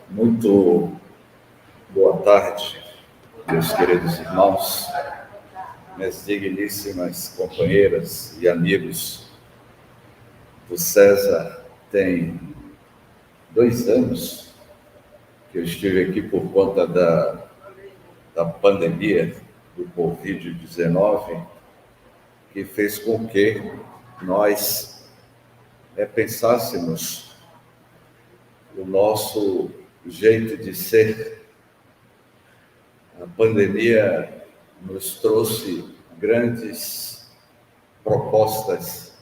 Muito boa tarde, meus queridos irmãos, minhas digníssimas companheiras e amigos. O César tem 2 anos que eu estive aqui por conta da pandemia do Covid-19, que fez com que nós repensássemos o nosso jeito de ser. A pandemia nos trouxe grandes propostas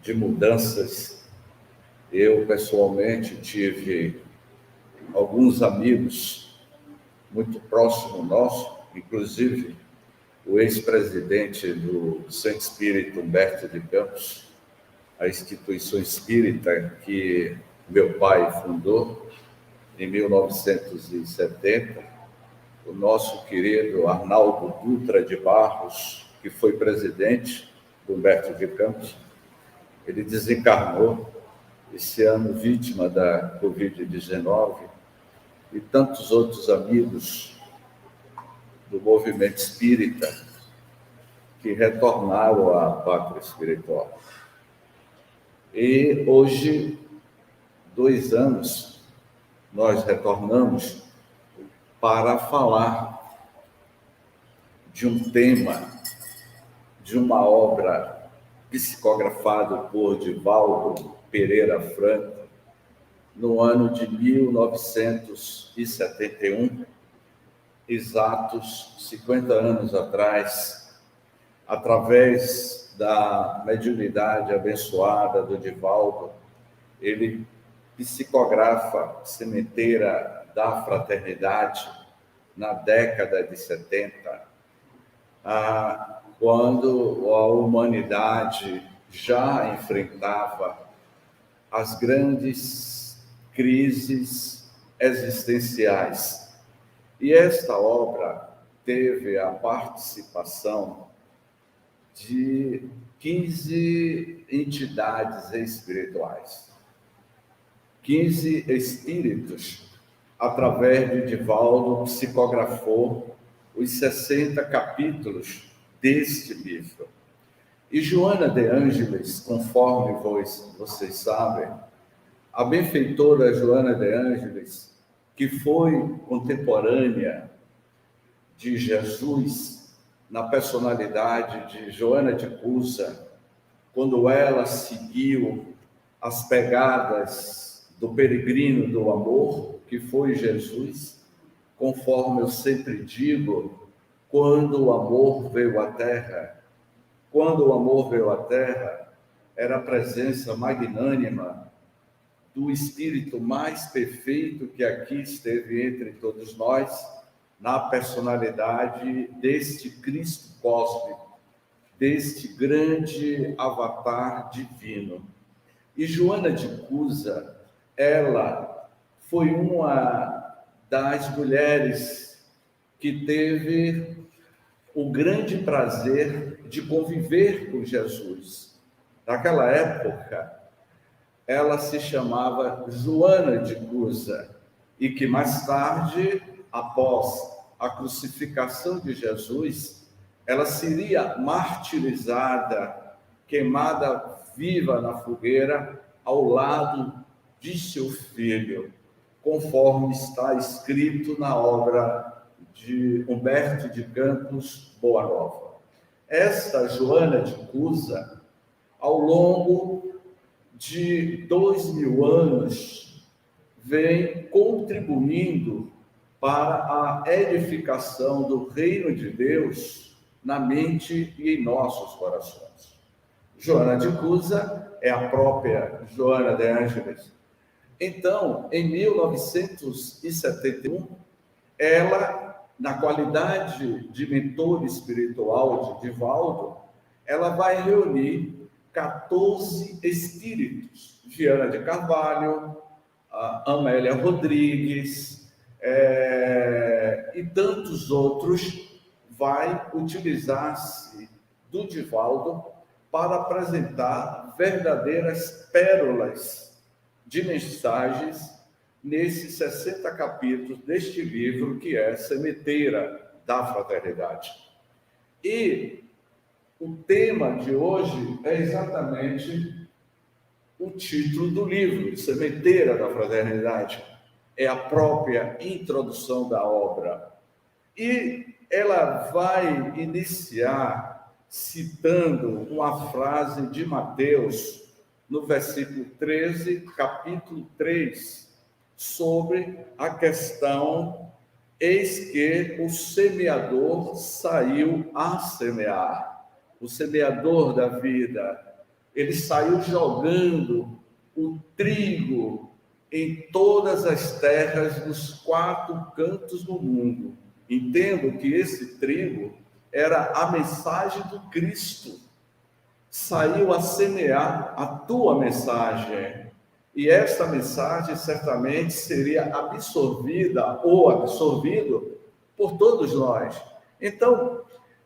de mudanças. Eu, pessoalmente, tive alguns amigos muito próximos nossos, inclusive o ex-presidente do Santo Espírito, Humberto de Campos, a instituição espírita que meu pai fundou em 1970, o nosso querido Arnaldo Dutra de Barros, que foi presidente do Humberto de Campos. Ele desencarnou esse ano, vítima da Covid-19, e tantos outros amigos do movimento espírita que retornaram à pátria espiritual. E hoje, 2 anos, nós retornamos para falar de um tema, de uma obra psicografada por Divaldo Pereira Franco, no ano de 1971, exatos 50 anos atrás, através da mediunidade abençoada do Divaldo, ele psicografa Sementeira da Fraternidade na década de 70, quando a humanidade já enfrentava as grandes crises existenciais. E esta obra teve a participação de 15 entidades espirituais. 15 espíritos, através de Divaldo, psicografou os 60 capítulos deste livro. E Joana de Ângeles, conforme vocês sabem, a benfeitora Joana de Ângeles, que foi contemporânea de Jesus, na personalidade de Joana de Cusa, quando ela seguiu as pegadas do peregrino do amor, que foi Jesus, conforme eu sempre digo, quando o amor veio à Terra, era a presença magnânima do Espírito mais perfeito que aqui esteve entre todos nós, na personalidade deste Cristo cósmico, deste grande avatar divino. E Joana de Cusa, ela foi uma das mulheres que teve o grande prazer de conviver com Jesus. Naquela época, ela se chamava Joana de Cusa, e que mais tarde, após a crucificação de Jesus, ela seria martirizada, queimada viva na fogueira, ao lado de seu filho, conforme está escrito na obra de Humberto de Campos Boa Nova. Esta Joana de Cusa, ao longo de 2000 anos, vem contribuindo para a edificação do reino de Deus na mente e em nossos corações. Joana de Cusa é a própria Joana de Ângeles. Então, em 1971, ela, na qualidade de mentor espiritual de Divaldo, ela vai reunir 14 espíritos, Viana de Carvalho, Amélia Rodrigues, e tantos outros, vai utilizar-se do Divaldo para apresentar verdadeiras pérolas de mensagens nesses 60 capítulos deste livro, que é Sementeira da Fraternidade. E o tema de hoje é exatamente o título do livro, Sementeira da Fraternidade. É a própria introdução da obra. E ela vai iniciar citando uma frase de Mateus, no versículo 13, capítulo 3, sobre a questão: eis que o semeador saiu a semear. O semeador da vida, ele saiu jogando o trigo em todas as terras dos 4 cantos do mundo. Entendo que esse trigo era a mensagem do Cristo. Saiu a semear a tua mensagem. E esta mensagem certamente seria absorvida ou absorvido por todos nós. Então,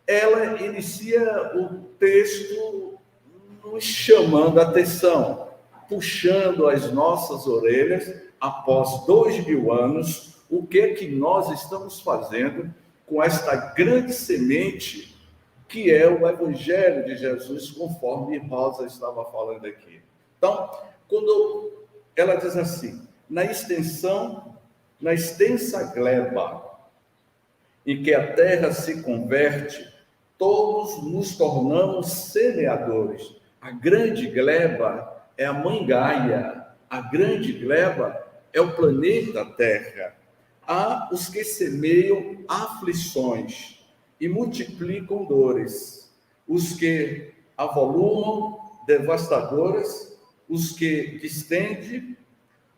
ela inicia o texto nos chamando a atenção, puxando as nossas orelhas, após 2000 anos, o que é que nós estamos fazendo com esta grande semente que é o Evangelho de Jesus, conforme Rosa estava falando aqui. Então, quando ela diz assim: na extensa gleba em que a terra se converte, todos nos tornamos semeadores. A grande gleba é a Mãe Gaia, a grande gleba é o planeta Terra. Há os que semeiam aflições e multiplicam dores, os que avolumam devastadoras, os que distendem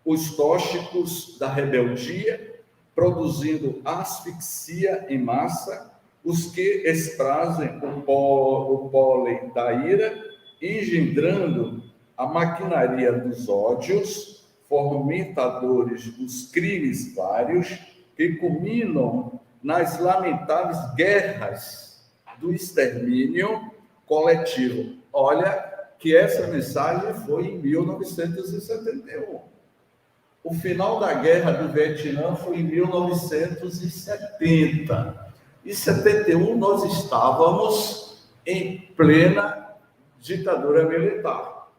os tóxicos da rebeldia, produzindo asfixia em massa, os que esprazem o pólen da ira, engendrando a maquinaria dos ódios, fomentadores dos crimes vários, que culminam nas lamentáveis guerras do extermínio coletivo. Olha que essa mensagem foi em 1971. O final da guerra do Vietnã foi em 1970. Em 71, nós estávamos em plena ditadura militar.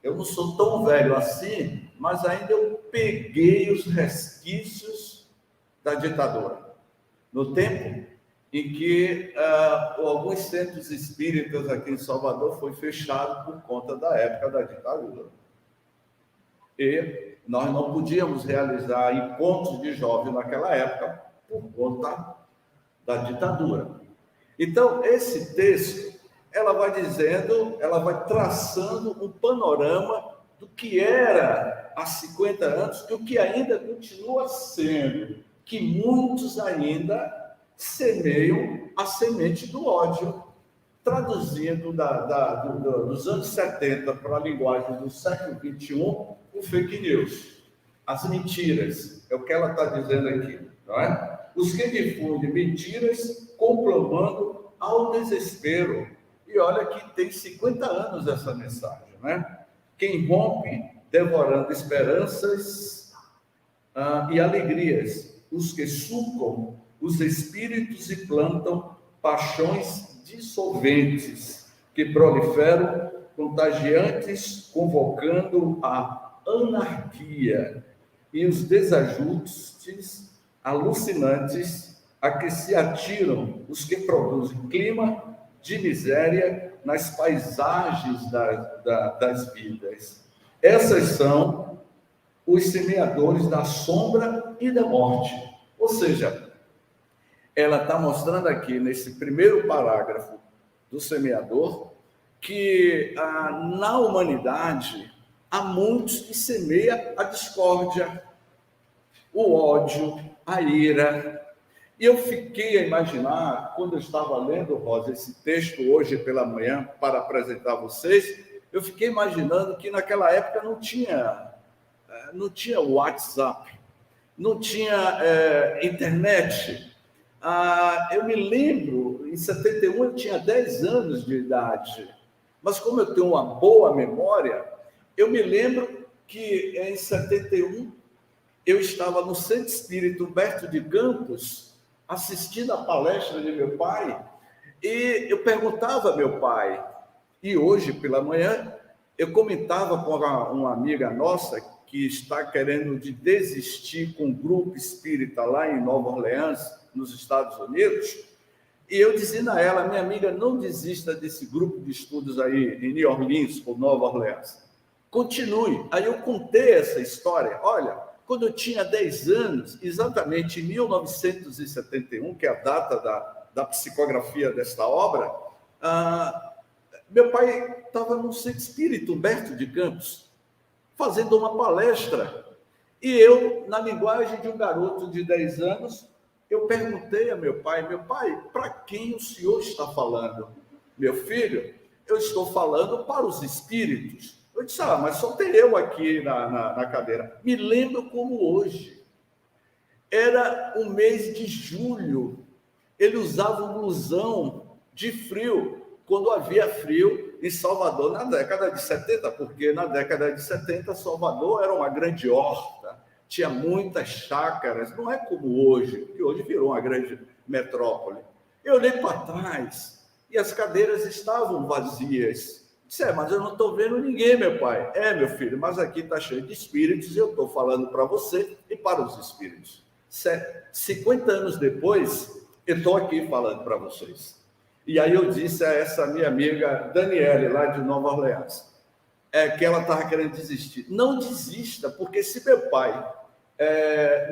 Eu não sou tão velho assim, mas ainda eu peguei os resquícios da ditadura. No tempo em que alguns centros espíritas aqui em Salvador foi fechado por conta da época da ditadura. E nós não podíamos realizar encontros de jovens naquela época por conta da ditadura. Então, esse texto, ela vai dizendo, ela vai traçando um panorama do que era há 50 anos e o que ainda continua sendo, que muitos ainda semeiam a semente do ódio, traduzindo dos anos 70 para a linguagem do século 21, o fake news, as mentiras, é o que ela está dizendo aqui, não é? Os que difundem mentiras, conclamando ao desespero. E olha que tem 50 anos essa mensagem, né? Quem rompe, devorando esperanças e alegrias, os que sucam os espíritos e plantam paixões dissolventes, que proliferam, contagiantes, convocando a anarquia e os desajustes alucinantes a que se atiram os que produzem clima de miséria nas paisagens das vidas. Essas são os semeadores da sombra e da morte. Ou seja, ela está mostrando aqui, nesse primeiro parágrafo do semeador, que na humanidade há muitos que semeiam a discórdia, o ódio, a ira. E eu fiquei a imaginar, quando eu estava lendo, Rosa, esse texto hoje pela manhã, para apresentar a vocês, eu fiquei imaginando que naquela época não tinha WhatsApp, não tinha internet. Eu me lembro, em 71 eu tinha 10 anos de idade, mas como eu tenho uma boa memória, eu me lembro que em 71 eu estava no Centro Espírita Humberto de Campos, assistindo a palestra de meu pai, e eu perguntava ao meu pai, e hoje pela manhã, eu comentava com uma amiga nossa que está querendo de desistir com um grupo espírita lá em Nova Orleans, nos Estados Unidos, e eu dizendo a ela, minha amiga, não desista desse grupo de estudos aí em New Orleans ou Nova Orleans. Continue. Aí eu contei essa história. Olha, quando eu tinha 10 anos, exatamente em 1971, que é a data da psicografia desta obra, meu pai estava no Centro Espírita Humberto de Campos, fazendo uma palestra. E eu, na linguagem de um garoto de 10 anos, eu perguntei a meu pai, para quem o senhor está falando? Meu filho, eu estou falando para os espíritos. Eu disse, mas só tem eu aqui na cadeira. Me lembro como hoje. Era o mês de julho. Ele usava um blusão de frio, quando havia frio em Salvador na década de 70, porque na década de 70 Salvador era uma grande horta, tinha muitas chácaras, não é como hoje, que hoje virou uma grande metrópole. Eu olhei para trás e as cadeiras estavam vazias. Disse, mas eu não estou vendo ninguém, meu pai. Meu filho, mas aqui está cheio de espíritos e eu estou falando para você e para os espíritos. 50 anos depois, eu estou aqui falando para vocês. E aí eu disse a essa minha amiga Daniele, lá de Nova Orleans, que ela estava querendo desistir. Não desista, porque se meu pai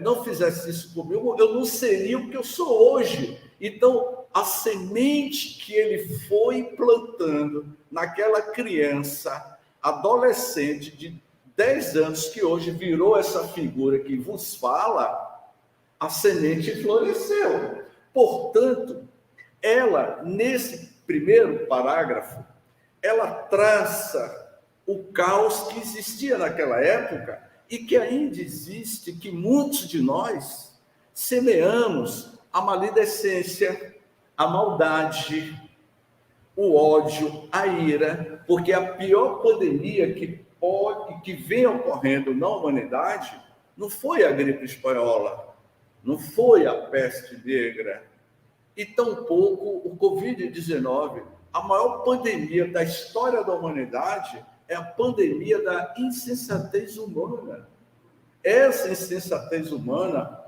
não fizesse isso comigo, eu não seria o que eu sou hoje. Então, a semente que ele foi plantando naquela criança, adolescente de 10 anos, que hoje virou essa figura que vos fala, a semente floresceu. Portanto, ela, nesse primeiro parágrafo, ela traça o caos que existia naquela época e que ainda existe, que muitos de nós semeamos a maledicência, a maldade, o ódio, a ira, porque a pior pandemia que vem ocorrendo na humanidade não foi a gripe espanhola, não foi a peste negra, e tampouco o Covid-19. A maior pandemia da história da humanidade é a pandemia da insensatez humana. Essa insensatez humana,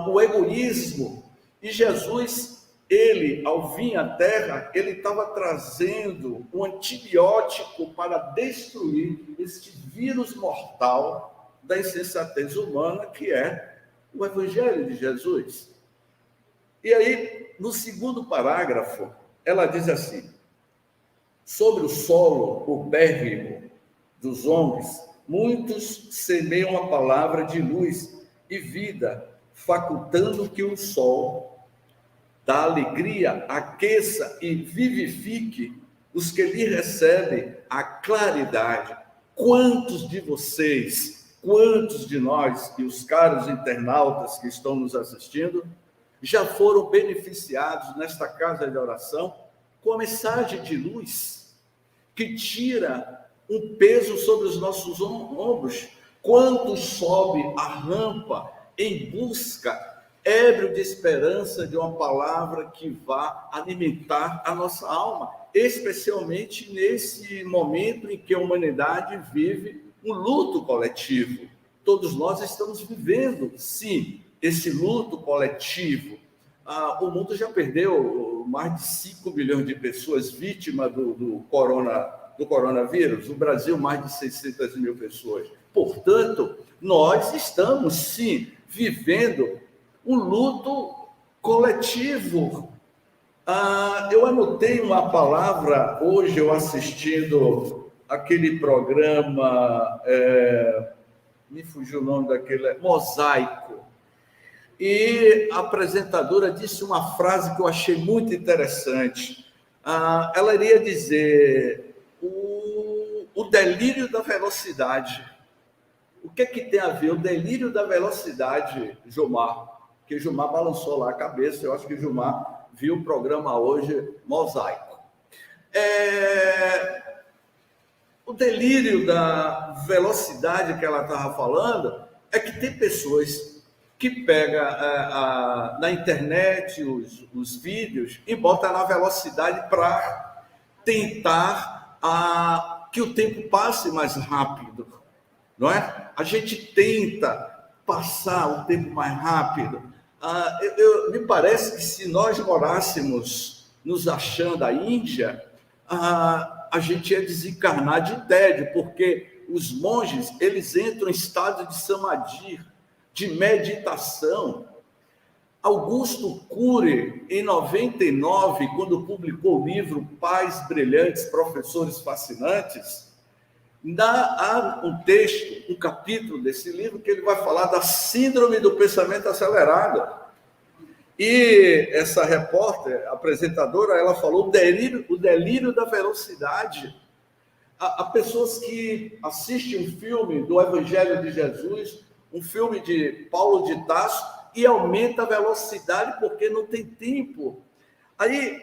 o egoísmo. E Jesus, ele, ao vir à Terra, ele estava trazendo um antibiótico para destruir este vírus mortal da insensatez humana, que é o Evangelho de Jesus. E aí, no segundo parágrafo, ela diz assim, sobre o solo ubérrimo dos homens, muitos semeiam a palavra de luz e vida, facultando que o sol da alegria aqueça e vivifique os que lhe recebem a claridade. Quantos de vocês, quantos de nós e os caros internautas que estão nos assistindo, já foram beneficiados nesta casa de oração com a mensagem de luz que tira um peso sobre os nossos ombros? Quantos sobe a rampa em busca, ébrio de esperança, de uma palavra que vá alimentar a nossa alma, especialmente nesse momento em que a humanidade vive um luto coletivo. Todos nós estamos vivendo, sim, esse luto coletivo. O mundo já perdeu mais de 5 milhões de pessoas vítimas do coronavírus. O Brasil, mais de 600 mil pessoas. Portanto, nós estamos, sim, vivendo um luto coletivo. Eu anotei uma palavra, hoje eu assistindo aquele programa, me fugiu o nome daquele, Mosaico. E a apresentadora disse uma frase que eu achei muito interessante. Ela iria dizer o delírio da velocidade. O que tem a ver o delírio da velocidade, Gilmar? Porque Gilmar balançou lá a cabeça, eu acho que Gilmar viu o programa hoje, Mosaico. O delírio da velocidade que ela estava falando é que tem pessoas que pegam na internet os vídeos e botam na velocidade para tentar que o tempo passe mais rápido, não é? A gente tenta passar o tempo mais rápido. Me parece que se nós morássemos nos achando a Índia, a gente ia desencarnar de tédio, porque os monges, eles entram em estado de samadhi, de meditação. Augusto Cury, em 99, quando publicou o livro Pais Brilhantes, Professores Fascinantes, há um texto, um capítulo desse livro, que ele vai falar da síndrome do pensamento acelerado. E essa repórter, apresentadora, ela falou o delírio da velocidade. Há pessoas que assistem um filme do Evangelho de Jesus, um filme de Paulo de Tarso, e aumenta a velocidade porque não tem tempo. Aí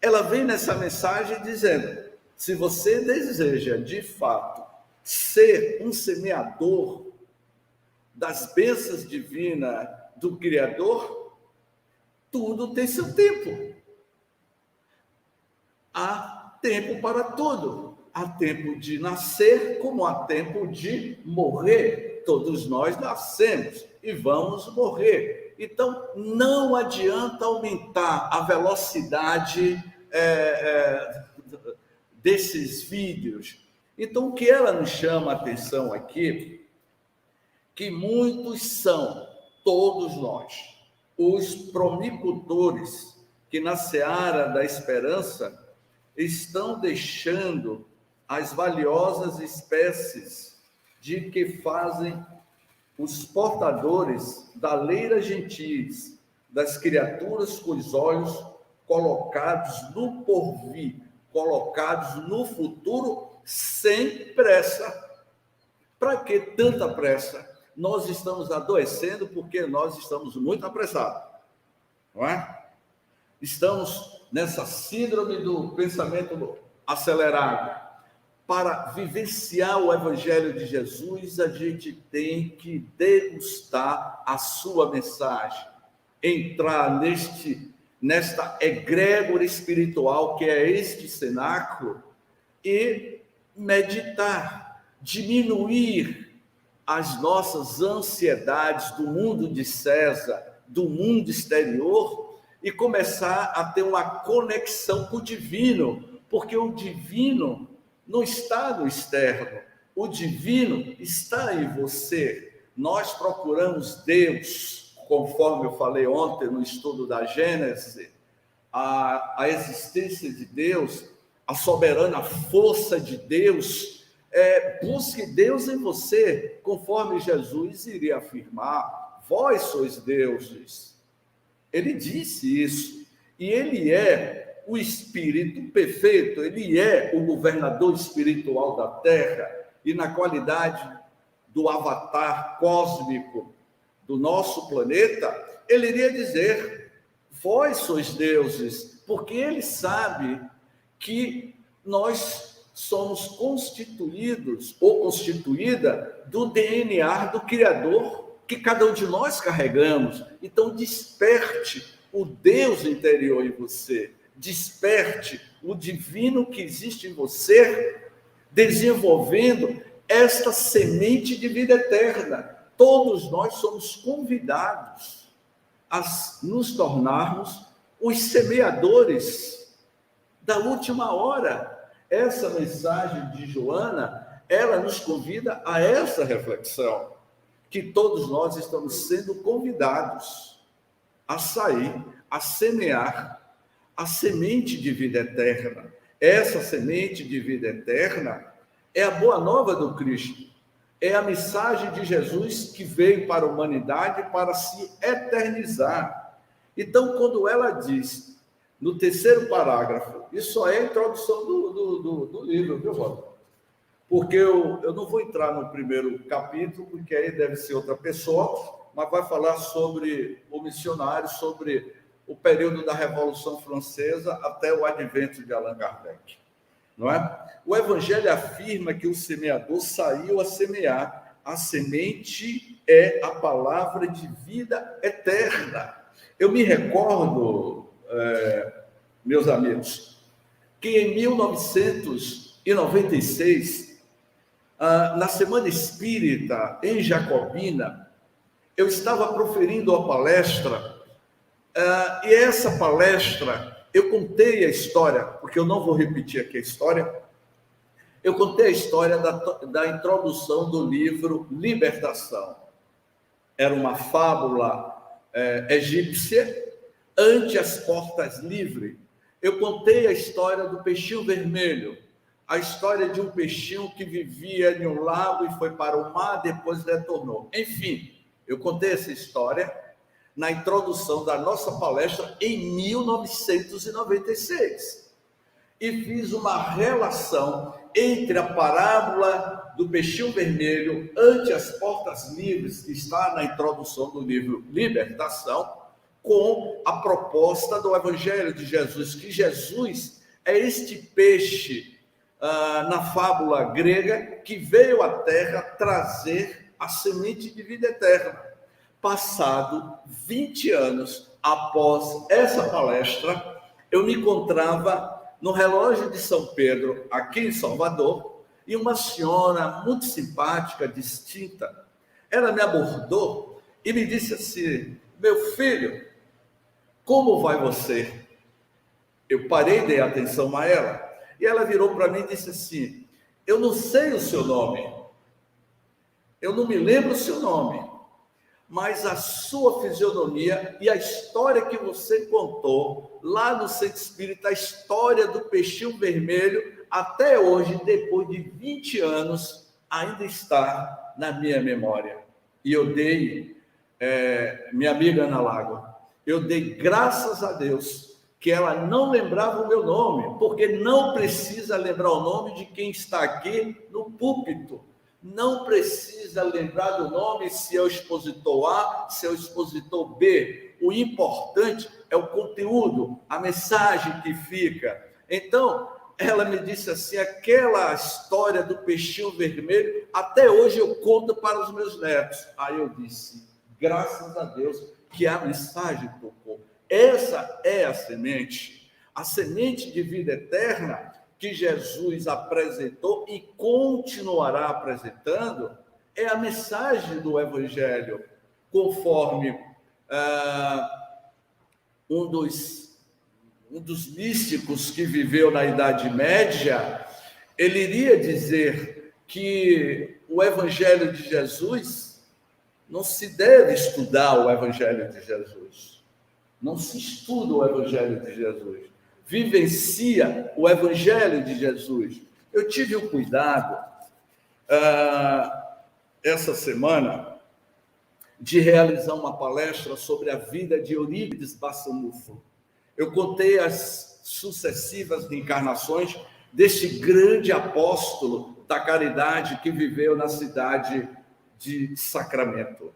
ela vem nessa mensagem dizendo: se você deseja, de fato, ser um semeador das bênçãos divinas do Criador, tudo tem seu tempo. Há tempo para tudo. Há tempo de nascer, como há tempo de morrer. Todos nós nascemos e vamos morrer. Então, não adianta aumentar a velocidade desses vídeos. Então, o que ela nos chama a atenção aqui, que muitos são, todos nós, os promicultores que na seara da esperança estão deixando as valiosas espécies de que fazem os portadores da leira gentis, das criaturas com os olhos colocados no porvir, colocados no futuro, sem pressa. Para que tanta pressa? Nós estamos adoecendo porque nós estamos muito apressados, não é? Estamos nessa síndrome do pensamento acelerado. Para vivenciar o Evangelho de Jesus, a gente tem que degustar a sua mensagem, entrar nesta egrégora espiritual que é este cenáculo e meditar, diminuir as nossas ansiedades do mundo de César, do mundo exterior, e começar a ter uma conexão com o divino, porque o divino não está no externo, o divino está em você. Nós procuramos Deus, conforme eu falei ontem no estudo da Gênesis, a existência de Deus, a soberana força de Deus. Busque Deus em você, conforme Jesus iria afirmar: vós sois deuses. Ele disse isso, e ele é o Espírito perfeito, ele é o governador espiritual da Terra, e na qualidade do avatar cósmico do nosso planeta, ele iria dizer: vós sois deuses, porque ele sabe que nós somos constituídos ou constituída do DNA do Criador, que cada um de nós carregamos. Então, desperte o Deus interior em você. Desperte o divino que existe em você, desenvolvendo esta semente de vida eterna. Todos nós somos convidados a nos tornarmos os semeadores da última hora. Essa mensagem de Joana, ela nos convida a essa reflexão, que todos nós estamos sendo convidados a sair, a semear a semente de vida eterna. Essa semente de vida eterna é a boa nova do Cristo, é a mensagem de Jesus que veio para a humanidade para se eternizar. Então, quando ela diz, no terceiro parágrafo, isso só é a introdução do livro, viu, Walter? Porque eu não vou entrar no primeiro capítulo, porque aí deve ser outra pessoa, mas vai falar sobre o missionário, sobre o período da Revolução Francesa até o advento de Allan Kardec, não é? O Evangelho afirma que o semeador saiu a semear a semente é a palavra de vida eterna. Eu me recordo, meus amigos, que em 1996, na Semana Espírita, em Jacobina, eu estava proferindo a palestra, e essa palestra, eu contei a história, porque eu não vou repetir aqui a história, eu contei a história da introdução do livro Libertação. Era uma fábula egípcia, ante as portas livres. Eu contei a história do peixinho vermelho, a história de um peixinho que vivia em um lago e foi para o mar, depois retornou. Enfim, eu contei essa história na introdução da nossa palestra em 1996. E fiz uma relação entre a parábola do peixinho vermelho ante as portas livres, que está na introdução do livro Libertação, com a proposta do Evangelho de Jesus, que Jesus é este peixe, na fábula grega, que veio à terra trazer a semente de vida eterna. Passado 20 anos após essa palestra, eu me encontrava no relógio de São Pedro, aqui em Salvador, e uma senhora muito simpática, distinta, ela me abordou e me disse assim: meu filho, como vai você? Eu parei e dei atenção a ela, e ela virou para mim e disse assim: eu não sei o seu nome, eu não me lembro o seu nome, mas a sua fisionomia e a história que você contou lá no Centro Espírita, a história do peixinho vermelho, até hoje, depois de 20 anos, ainda está na minha memória. E eu dei, minha amiga Ana Lago, eu dei graças a Deus que ela não lembrava o meu nome, porque não precisa lembrar o nome de quem está aqui no púlpito. Não precisa lembrar do nome se é o expositor A, se é o expositor B. O importante é o conteúdo, a mensagem que fica. Então, ela me disse assim, aquela história do peixinho vermelho, até hoje eu conto para os meus netos. Aí eu disse, graças a Deus que a mensagem tocou. Essa é a semente de vida eterna, que Jesus apresentou e continuará apresentando, é a mensagem do Evangelho, conforme um dos místicos que viveu na Idade Média, ele iria dizer que o Evangelho de Jesus, não se deve estudar o Evangelho de Jesus, não se estuda o Evangelho de Jesus, vivencia o Evangelho de Jesus. Eu tive o cuidado, essa semana, de realizar uma palestra sobre a vida de Eurípides Barçanufo. Eu contei as sucessivas reencarnações deste grande apóstolo da caridade que viveu na cidade de Sacramento.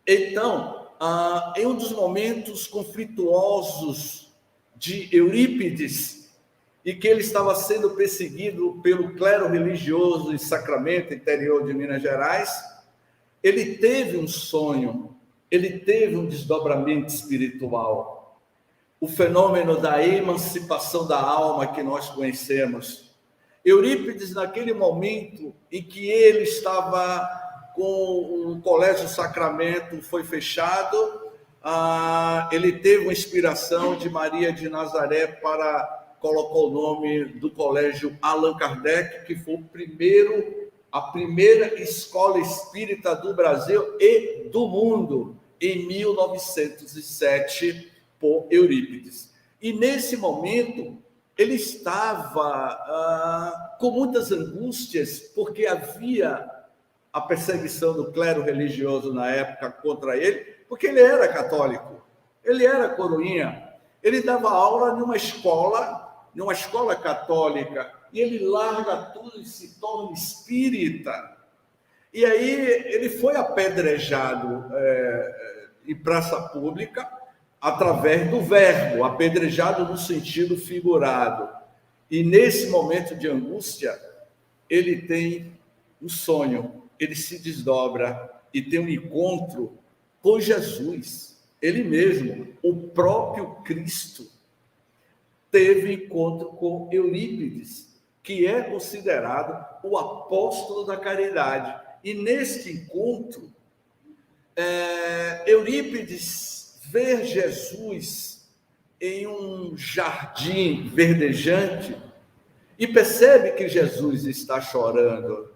Então, em um dos momentos conflituosos de Eurípides, e que ele estava sendo perseguido pelo clero religioso em Sacramento, interior de Minas Gerais, ele teve um sonho, ele teve um desdobramento espiritual. O fenômeno da emancipação da alma que nós conhecemos. Eurípides, naquele momento em que ele estava com o Colégio Sacramento, foi fechado, ele teve uma inspiração de Maria de Nazaré para colocar o nome do colégio Allan Kardec, que foi a primeira escola espírita do Brasil e do mundo, em 1907, por Eurípides. E nesse momento, ele estava com muitas angústias, porque havia a perseguição do clero religioso na época contra ele, porque ele era católico, ele era coroinha, ele dava aula numa escola católica, e ele larga tudo e se torna espírita. E aí ele foi apedrejado em praça pública, através do verbo, apedrejado no sentido figurado. E nesse momento de angústia, ele tem um sonho, ele se desdobra e tem um encontro com Jesus. Ele mesmo, o próprio Cristo, teve encontro com Eurípides, que é considerado o apóstolo da caridade. E neste encontro, Eurípides vê Jesus em um jardim verdejante e percebe que Jesus está chorando.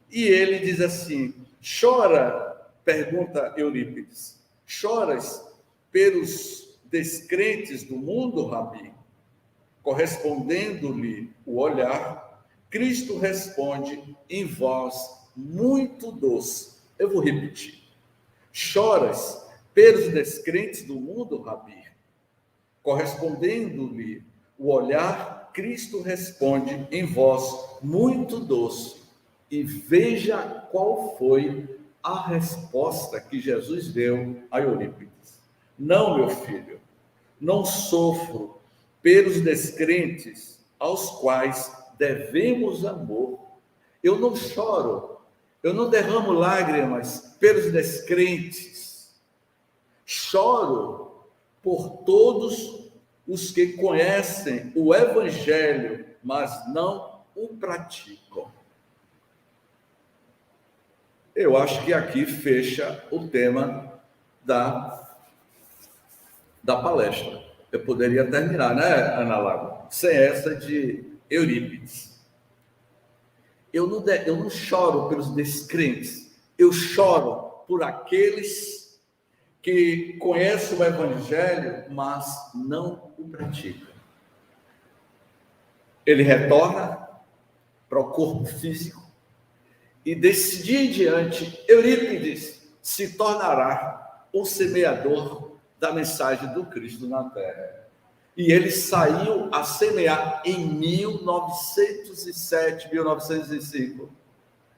E ele diz assim: chora, pergunta Eurípides, choras pelos descrentes do mundo, Rabi? Correspondendo-lhe o olhar, Cristo responde em voz muito doce. Eu vou repetir. Choras pelos descrentes do mundo, Rabi? Correspondendo-lhe o olhar, Cristo responde em voz muito doce. E veja qual foi a resposta que Jesus deu a Eurípides. Não, meu filho, não sofro pelos descrentes aos quais devemos amor. Eu não choro, eu não derramo lágrimas pelos descrentes. Choro por todos os que conhecem o Evangelho, mas não o praticam. Eu acho que aqui fecha o tema da palestra. Eu poderia terminar, né, Ana Lago? Sem essa de Eurípides. Eu não choro pelos descrentes, eu choro por aqueles que conhecem o Evangelho, mas não o praticam. Ele retorna para o corpo físico e desse dia em diante, Eurípides se tornará o semeador da mensagem do Cristo na Terra. E ele saiu a semear em 1907, 1905.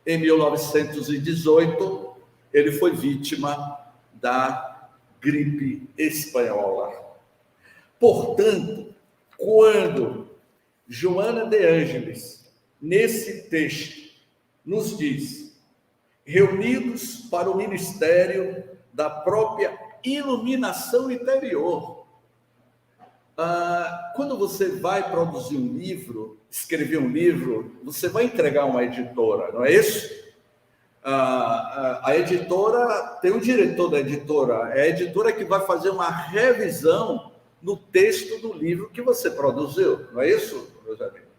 Em 1918, ele foi vítima da gripe espanhola. Portanto, quando Joana de Ângeles, nesse texto, nos diz, reunidos para o ministério da própria iluminação interior. Quando você vai produzir um livro, escrever um livro, você vai entregar uma editora, não é isso? A editora tem um diretor da editora, é a editora que vai fazer uma revisão no texto do livro que você produziu, não é isso, meus amigos?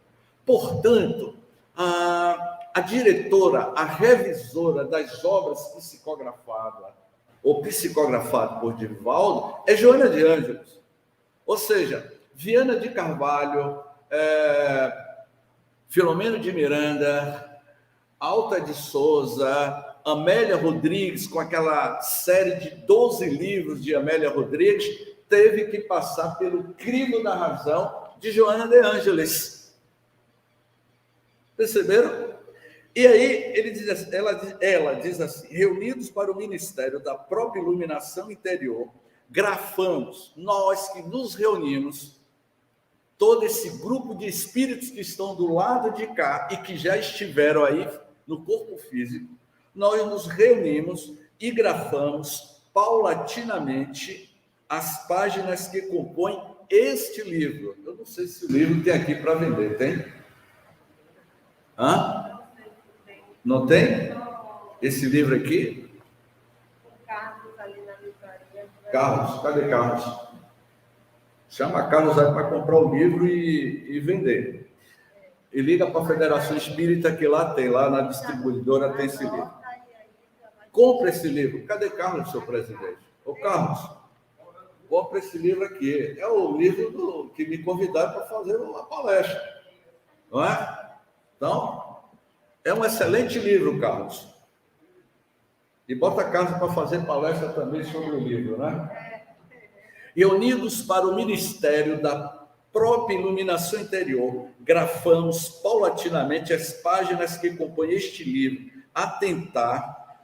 Portanto, a diretora, a revisora das obras psicografadas, ou psicografado por Divaldo, é Joana de Ângeles. Ou seja, Viana de Carvalho, Filomeno de Miranda, Alta de Souza, Amélia Rodrigues, com aquela série de 12 livros de Amélia Rodrigues, teve que passar pelo crivo da razão de Joana de Ângeles. Perceberam? E aí ela diz assim, reunidos para o ministério da própria iluminação interior, grafamos, nós que nos reunimos, todo esse grupo de espíritos que estão do lado de cá e que já estiveram aí no corpo físico, nós nos reunimos e grafamos paulatinamente as páginas que compõem este livro. Eu não sei se o livro tem aqui para vender, tem? Não tem? Esse livro aqui? Carlos ali na livraria. Carlos, cadê Carlos? Chama Carlos aí para comprar o livro e vender. E liga para a Federação Espírita que lá tem, lá na distribuidora tem esse livro. Compre esse livro. Cadê Carlos, seu presidente? Ô Carlos, compre esse livro aqui. É o livro que me convidaram para fazer uma palestra. Não é? Então, é um excelente livro, Carlos. E bota Carlos para fazer palestra também sobre o livro, né? E unidos para o ministério da própria iluminação interior, grafamos paulatinamente as páginas que compõem este livro, a tentar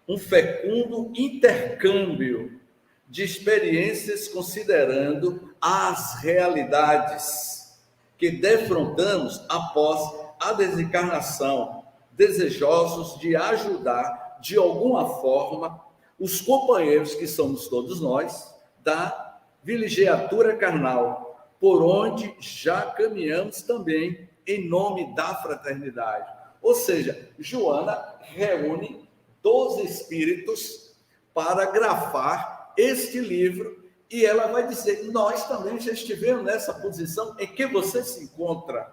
um fecundo intercâmbio de experiências considerando as realidades que defrontamos após a desencarnação, desejosos de ajudar de alguma forma, os companheiros que somos todos nós, da vilegiatura carnal, por onde já caminhamos também em nome da fraternidade. Ou seja, Joana reúne 12 espíritos para grafar este livro, e ela vai dizer: nós também já estivemos nessa posição em que você se encontra,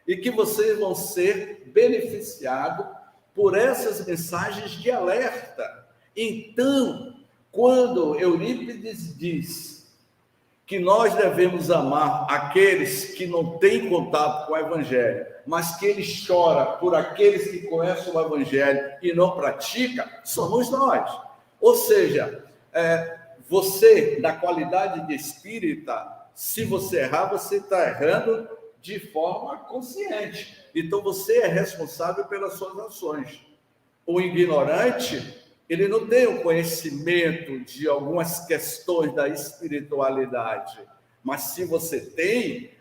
e que vocês vão ser beneficiados por essas mensagens de alerta. Então, quando Eurípides diz que nós devemos amar aqueles que não têm contato com o Evangelho, mas que ele chora por aqueles que conhecem o Evangelho e não praticam, somos nós. Ou seja, você, na qualidade de espírita, se você errar, você está errando de forma consciente. Então, você é responsável pelas suas ações. O ignorante, ele não tem o conhecimento de algumas questões da espiritualidade, mas se você tem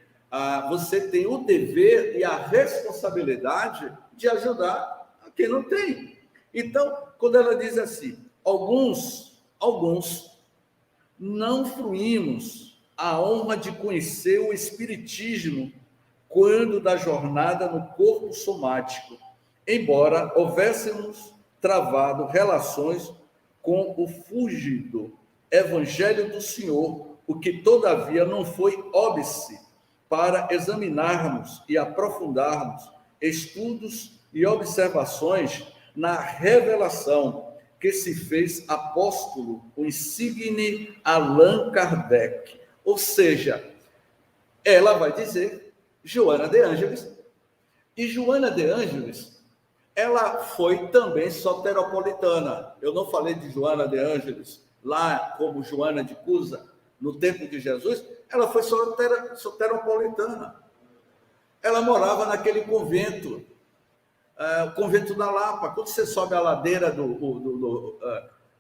o dever e a responsabilidade de ajudar a quem não tem. Então, quando ela diz assim, alguns não fruímos a honra de conhecer o espiritismo quando da jornada no corpo somático, embora houvéssemos travado relações com o fúlgido Evangelho do Senhor, o que todavia não foi óbice para examinarmos e aprofundarmos estudos e observações na revelação que se fez apóstolo, o insigne Allan Kardec. Ou seja, ela vai dizer Joana de Ângeles, e Joana de Ângeles, ela foi também soteropolitana. Eu não falei de Joana de Ângeles lá como Joana de Cusa, no tempo de Jesus, ela foi soteropolitana. Ela morava naquele convento, o convento da Lapa. Quando você sobe a ladeira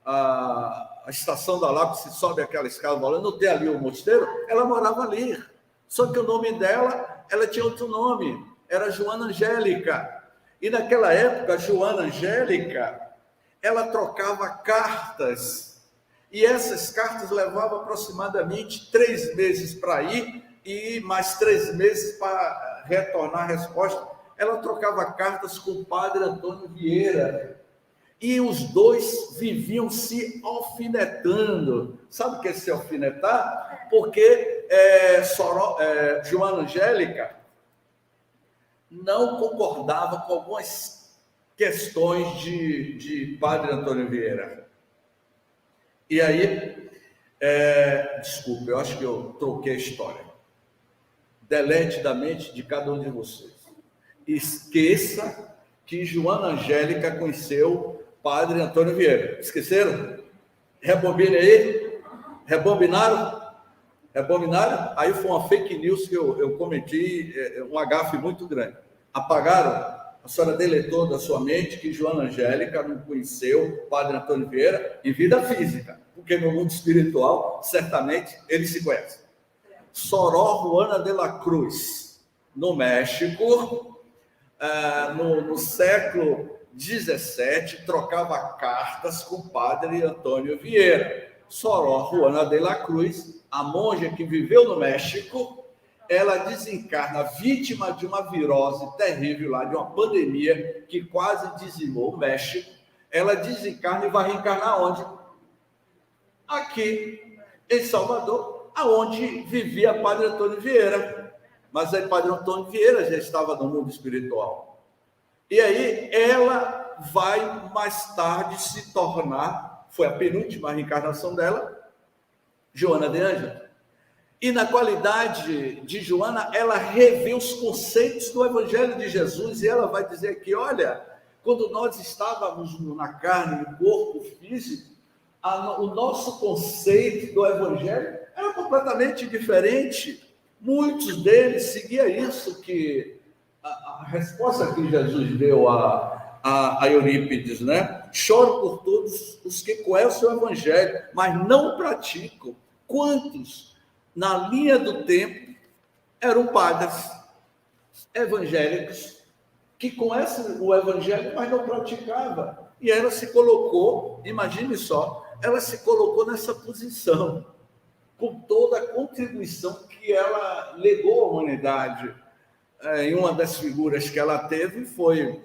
a estação da Lapa, você sobe aquela escada rolando, não tem ali o mosteiro, ela morava ali. Só que o nome dela, ela tinha outro nome, era Joana Angélica. E naquela época, Joana Angélica, ela trocava cartas, e essas cartas levavam aproximadamente 3 meses para ir e mais 3 meses para retornar a resposta. Ela trocava cartas com o padre Antônio Vieira, e os dois viviam se alfinetando. Sabe o que é se alfinetar? Porque Joana Angélica não concordava com algumas questões de padre Antônio Vieira. E aí, desculpa, eu acho que eu troquei a história. Delete da mente de cada um de vocês. Esqueça que Joana Angélica conheceu padre Antônio Vieira. Esqueceram? Rebobine aí. Rebobinaram? Aí foi uma fake news que eu cometi, um agafe muito grande. Apagaram? A senhora deletou da sua mente que Joana Angélica não conheceu padre Antônio Vieira em vida física, porque no mundo espiritual, certamente, eles se conhecem. Soró Juana de la Cruz, no México, no século XVII, trocava cartas com o padre Antônio Vieira. Soró Juana de la Cruz, a monja que viveu no México, ela desencarna vítima de uma virose terrível lá, de uma pandemia que quase dizimou o México. Ela desencarna e vai reencarnar onde? Aqui, em Salvador, aonde vivia Padre Antônio Vieira. Mas aí Padre Antônio Vieira já estava no mundo espiritual. E aí ela vai mais tarde se tornar, foi a penúltima reencarnação dela, Joana de Ângeles. E na qualidade de Joana, ela revê os conceitos do Evangelho de Jesus, e ela vai dizer que, olha, quando nós estávamos na carne, no corpo físico, o nosso conceito do Evangelho era completamente diferente. Muitos deles seguiam isso, que a resposta que Jesus deu a Eurípides, né? Choro por todos os que conhecem o Evangelho, mas não praticam. Quantos, na linha do tempo, eram padres evangélicos que conhecem o Evangelho, mas não praticavam? E ela se colocou, imagine só, ela se colocou nessa posição, com toda a contribuição que ela legou à humanidade. Em uma das figuras que ela teve foi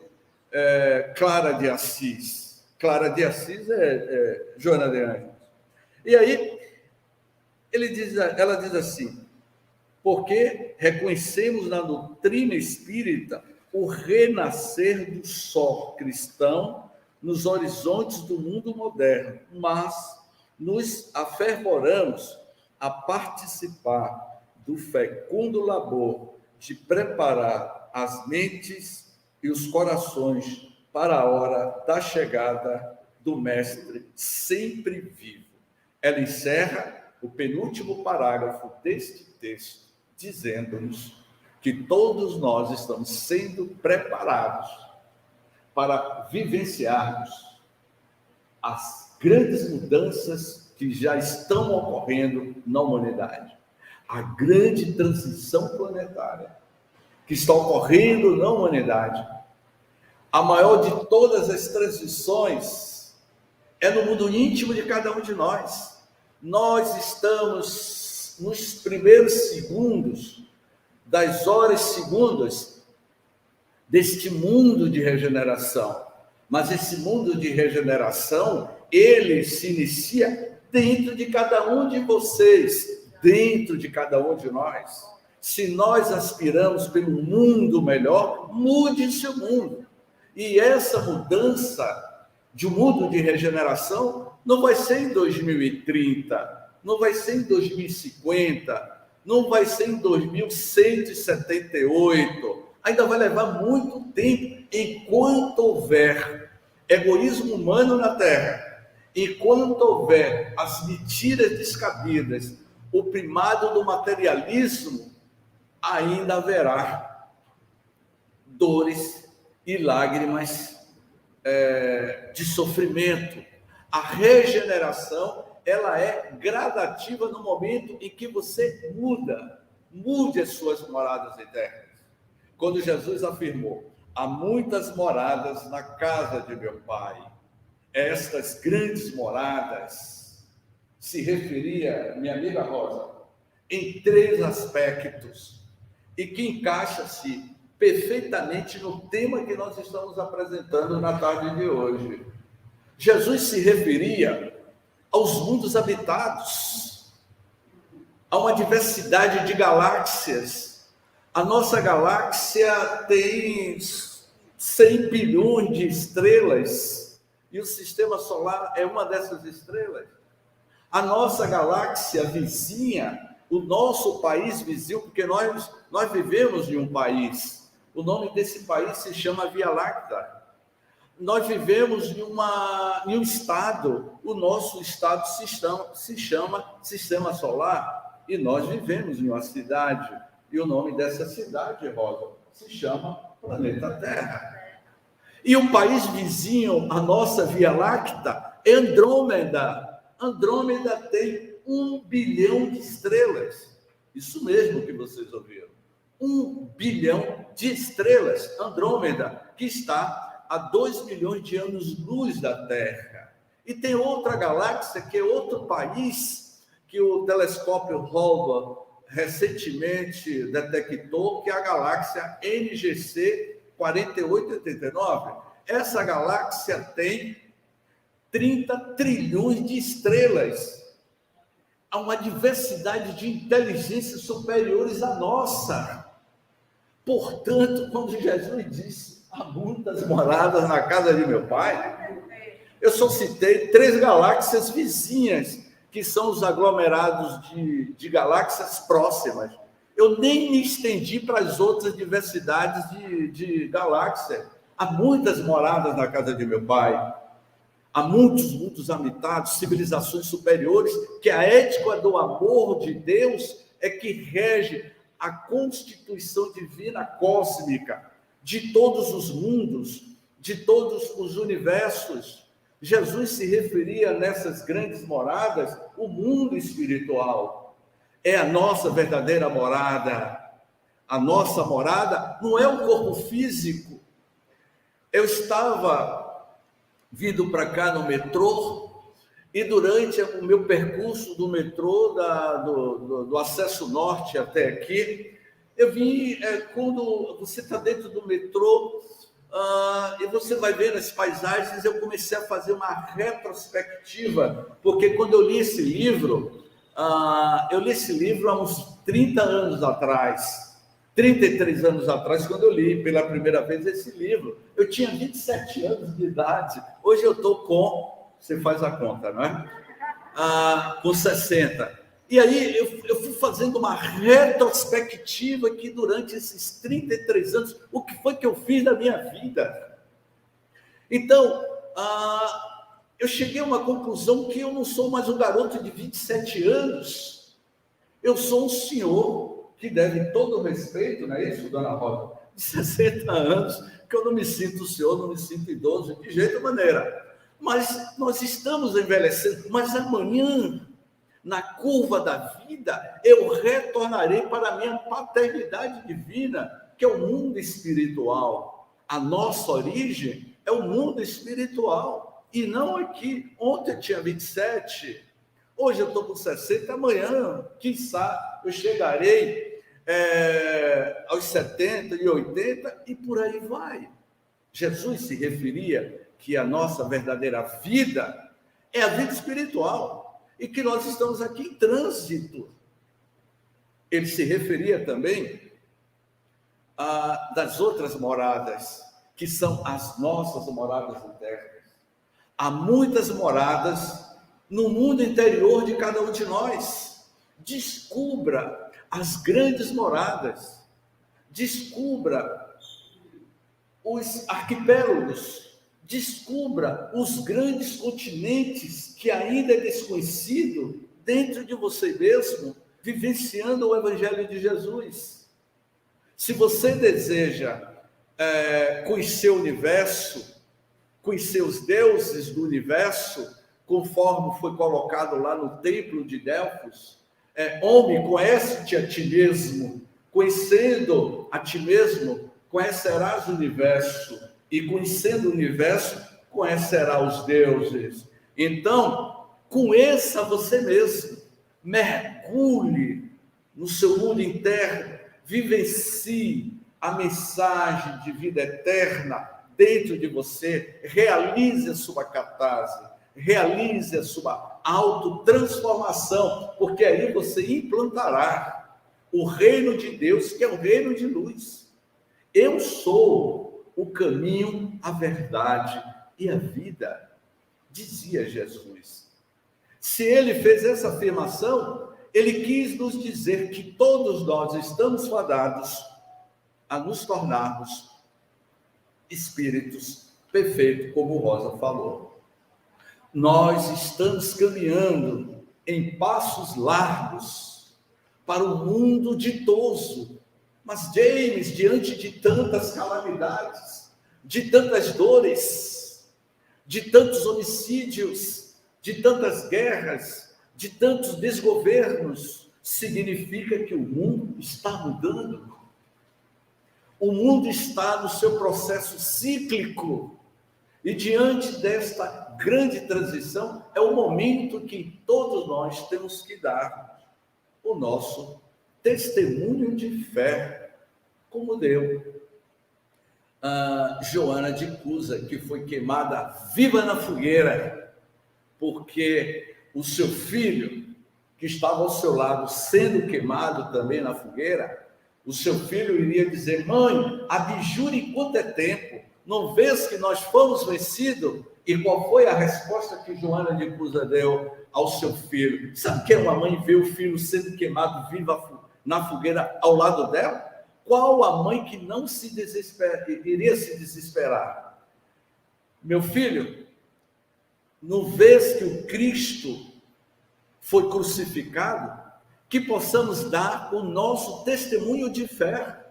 Clara de Assis. Clara de Assis é Joana de Ângeles. E aí, ela diz assim, porque reconhecemos na doutrina espírita o renascer do sol cristão nos horizontes do mundo moderno, mas nos afervoramos a participar do fecundo labor de preparar as mentes e os corações para a hora da chegada do Mestre sempre vivo. Ela encerra o penúltimo parágrafo deste texto, dizendo-nos que todos nós estamos sendo preparados para vivenciarmos as grandes mudanças que já estão ocorrendo na humanidade. A grande transição planetária que está ocorrendo na humanidade. A maior de todas as transições é no mundo íntimo de cada um de nós. Nós estamos nos primeiros segundos, das horas segundas, deste mundo de regeneração. Mas esse mundo de regeneração, ele se inicia dentro de cada um de vocês, dentro de cada um de nós. Se nós aspiramos pelo mundo melhor, mude o seu mundo. E essa mudança de um mundo de regeneração não vai ser em 2030, não vai ser em 2050, não vai ser em 2178. Ainda vai levar muito tempo enquanto houver egoísmo humano na Terra, enquanto houver as mentiras descabidas, o primado do materialismo, ainda haverá dores e lágrimas de sofrimento. A regeneração, ela é gradativa no momento em que você mude as suas moradas eternas. Quando Jesus afirmou, há muitas moradas na casa de meu Pai, estas grandes moradas se referia, minha amiga Rosa, em 3 aspectos, e que encaixa-se perfeitamente no tema que nós estamos apresentando na tarde de hoje. Jesus se referia aos mundos habitados, a uma diversidade de galáxias. A nossa galáxia tem 100 bilhões de estrelas, e o sistema solar é uma dessas estrelas. A nossa galáxia vizinha, o nosso país vizinho, porque nós vivemos em um país, o nome desse país se chama Via Láctea. Nós vivemos em um estado, o nosso estado se chama Sistema Solar, e nós vivemos em uma cidade, e o nome dessa cidade, Rosa, se chama Planeta Terra. E o país vizinho, a nossa Via Láctea, é Andrômeda. Andrômeda tem 1 bilhão de estrelas. Isso mesmo que vocês ouviram. 1 bilhão de estrelas. Andrômeda, que está a 2 milhões de anos-luz da Terra. E tem outra galáxia, que é outro país, que o telescópio Hubble recentemente detectou, que é a galáxia NGC 4889. Essa galáxia tem 30 trilhões de estrelas. Há uma diversidade de inteligências superiores à nossa. Portanto, quando Jesus disse, há muitas moradas na casa de meu Pai, eu só citei 3 galáxias vizinhas, que são os aglomerados de galáxias próximas. Eu nem me estendi para as outras diversidades de galáxias. Há muitas moradas na casa de meu Pai. Há muitos mundos habitados, civilizações superiores, que a ética do amor de Deus é que rege a constituição divina cósmica de todos os mundos, de todos os universos. Jesus se referia nessas grandes moradas, o mundo espiritual. É a nossa verdadeira morada. A nossa morada não é o corpo físico. Eu estava vindo para cá no metrô, e durante o meu percurso do metrô, do acesso norte até aqui, eu vi, quando você está dentro do metrô, e você vai ver as paisagens, eu comecei a fazer uma retrospectiva, porque quando eu li esse livro há uns 30 anos atrás, 33 anos atrás, quando eu li pela primeira vez esse livro. Eu tinha 27 anos de idade, hoje eu estou com, você faz a conta, não é? Com 60. E aí eu fui fazendo uma retrospectiva que durante esses 33 anos, o que foi que eu fiz na minha vida? Então, eu cheguei a uma conclusão que eu não sou mais um garoto de 27 anos, eu sou um senhor que deve todo o respeito, não é isso, dona Rosa? De 60 anos, que eu não me sinto senhor, não me sinto idoso de jeito maneira. Mas nós estamos envelhecendo, mas amanhã, na curva da vida, eu retornarei para a minha paternidade divina, que é o mundo espiritual. A nossa origem é o mundo espiritual, e não aqui. Ontem eu tinha 27, hoje eu estou com 60, amanhã, quiçá, eu chegarei aos 70 e 80, e por aí vai. Jesus se referia que a nossa verdadeira vida é a vida espiritual, e que nós estamos aqui em trânsito. Ele se referia também das outras moradas, que são as nossas moradas internas. Há muitas moradas no mundo interior de cada um de nós. Descubra as grandes moradas, descubra os arquipélagos, descubra os grandes continentes que ainda é desconhecido dentro de você mesmo, vivenciando o Evangelho de Jesus. Se você deseja conhecer o universo, conhecer os deuses do universo, conforme foi colocado lá no templo de Delfos, homem, conhece-te a ti mesmo, conhecendo a ti mesmo, conhecerás o universo, e conhecendo o universo, conhecerá os deuses. Então, conheça você mesmo, mergulhe no seu mundo interno, vivencie a mensagem de vida eterna dentro de você, realize a sua catarse, realize a sua autotransformação, porque aí você implantará o reino de Deus, que é o reino de luz. Eu sou o caminho, a verdade e a vida, dizia Jesus. Se ele fez essa afirmação, ele quis nos dizer que todos nós estamos fadados a nos tornarmos espíritos perfeitos, como Rosa falou. Nós estamos caminhando em passos largos para um mundo ditoso. Mas, James, diante de tantas calamidades, de tantas dores, de tantos homicídios, de tantas guerras, de tantos desgovernos, significa que o mundo está mudando. O mundo está no seu processo cíclico. E diante desta grande transição, é o momento que todos nós temos que dar o nosso testemunho de fé, como deu Joana de Cusa, que foi queimada viva na fogueira, porque o seu filho, que estava ao seu lado, sendo queimado também na fogueira, o seu filho iria dizer: mãe, abjure quanto é tempo, não vês que nós fomos vencidos? E qual foi a resposta que Joana de Cusa deu ao seu filho? Sabe que uma mãe vê o filho sendo queimado vivo na fogueira ao lado dela? Qual a mãe que não se iria se desesperar? Meu filho, não vês que o Cristo foi crucificado? Que possamos dar o nosso testemunho de fé.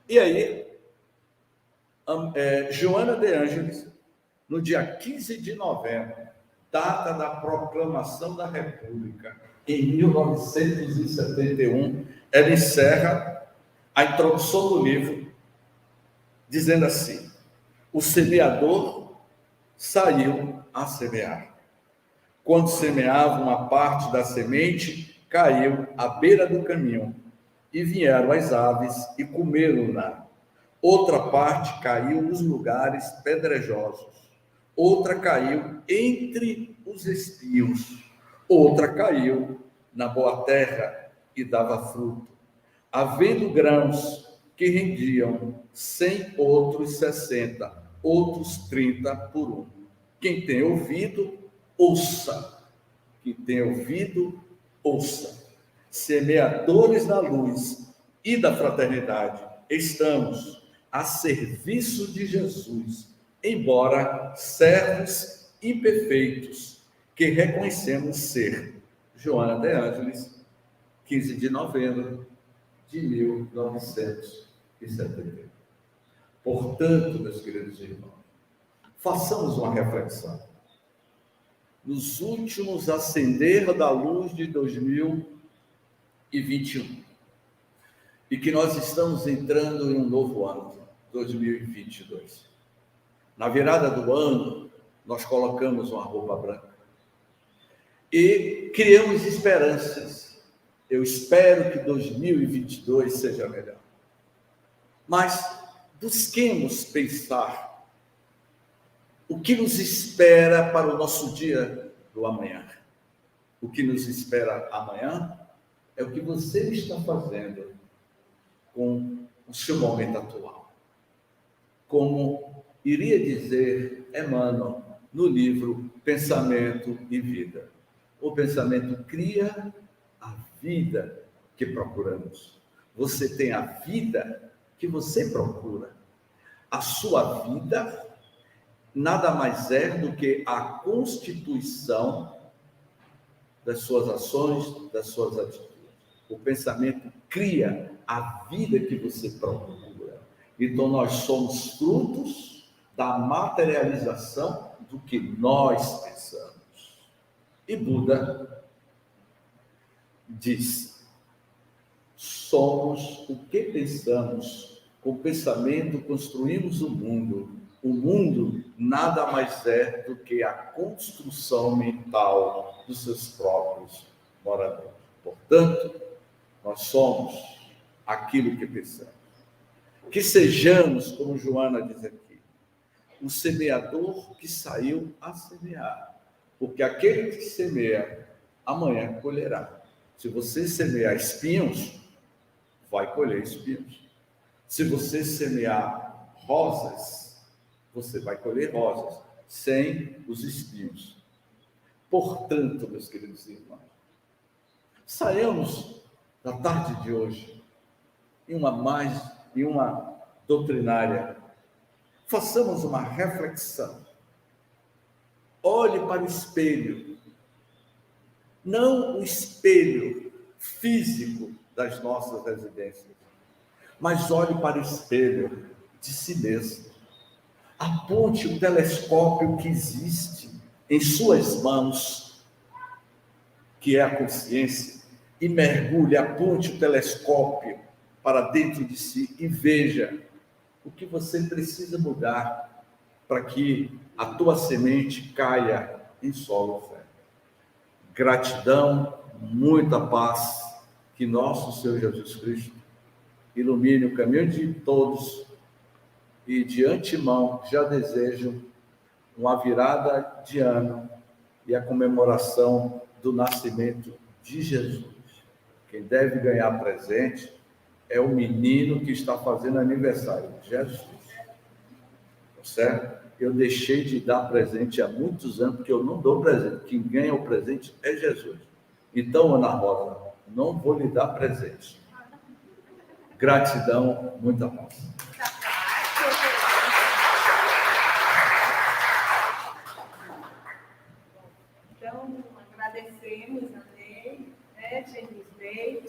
E aí, Joana de Ângeles, no dia 15 de novembro, data da proclamação da República, em 1971, ela encerra a introdução do livro, dizendo assim: o semeador saiu a semear. Quando semeava, uma parte da semente caiu à beira do caminho, e vieram as aves e comeram-na. Outra parte caiu nos lugares pedregosos. Outra caiu entre os espinhos. Outra caiu na boa terra e dava fruto, havendo grãos que rendiam 100, outros 60, outros 30 por um. Quem tem ouvido, ouça. Quem tem ouvido, ouça. Semeadores da luz e da fraternidade, estamos a serviço de Jesus, embora servos imperfeitos, que reconhecemos ser. Joana de Ângeles, 15 de novembro de 1970. Portanto, meus queridos irmãos, façamos uma reflexão. Nos últimos acender da luz de 2021, e que nós estamos entrando em um novo ano, 2022. Na virada do ano, nós colocamos uma roupa branca e criamos esperanças. Eu espero que 2022 seja melhor. Mas busquemos pensar o que nos espera para o nosso dia do amanhã. O que nos espera amanhã é o que você está fazendo com o seu momento atual. Como iria dizer Emmanuel no livro Pensamento e Vida. O pensamento cria a vida que procuramos. Você tem a vida que você procura. A sua vida nada mais é do que a constituição das suas ações, das suas atitudes. O pensamento cria a vida que você procura. Então, nós somos frutos da materialização do que nós pensamos. E Buda diz: somos o que pensamos. Com o pensamento construímos o mundo. O mundo nada mais é do que a construção mental dos seus próprios moradores. Portanto, nós somos aquilo que pensamos. Que sejamos, como Joana diz aqui, o semeador que saiu a semear. Porque aquele que semeia, amanhã colherá. Se você semear espinhos, vai colher espinhos. Se você semear rosas, você vai colher rosas, sem os espinhos. Portanto, meus queridos irmãos, saiamos na tarde de hoje em uma doutrinária. Façamos uma reflexão. Olhe para o espelho. Não o espelho físico das nossas residências, mas olhe para o espelho de si mesmo. Aponte o telescópio que existe em suas mãos, que é a consciência, e mergulhe, aponte o telescópio para dentro de si e veja o que você precisa mudar para que a tua semente caia em solo fértil. Gratidão, muita paz, que nosso Senhor Jesus Cristo ilumine o caminho de todos e de antemão já desejo uma virada de ano e a comemoração do nascimento de Jesus. Quem deve ganhar presente é o menino que está fazendo aniversário, Jesus. Tá certo? Eu deixei de dar presente há muitos anos, porque eu não dou presente. Quem ganha o presente é Jesus. Então, Ana Rosa, não vou lhe dar presente. Gratidão, muita paz. Então, agradecemos a Ney, James Day.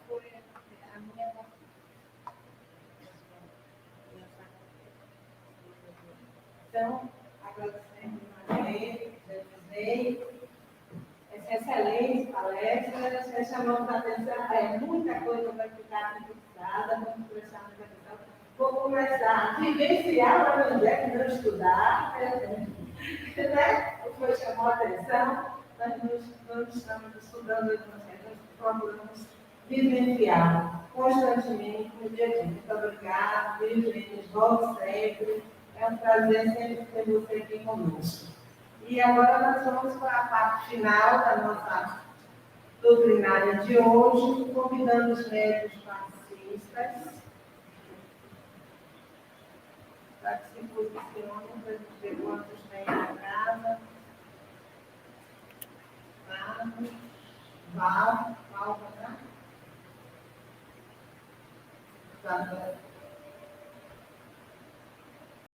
Foi a minha. Então, agradecemos a Ney, James Day. excelentes palestras, chamamos a atenção, muita coisa vai ficar fixada, vamos prestar muita atenção. Vou começar a vivenciar o evangelho, não estudar, né? O que chamou a atenção, nós não estamos estudando o evangelho, nós procuramos vivenciar constantemente no dia a dia. Muito obrigada, Virgínia, volte sempre. É um prazer sempre ter você aqui conosco. E agora nós vamos para a parte final da nossa doutrinária de hoje, convidando os médicos passistas para que se posicionem para a gente ver quantos tem na casa. Val, né?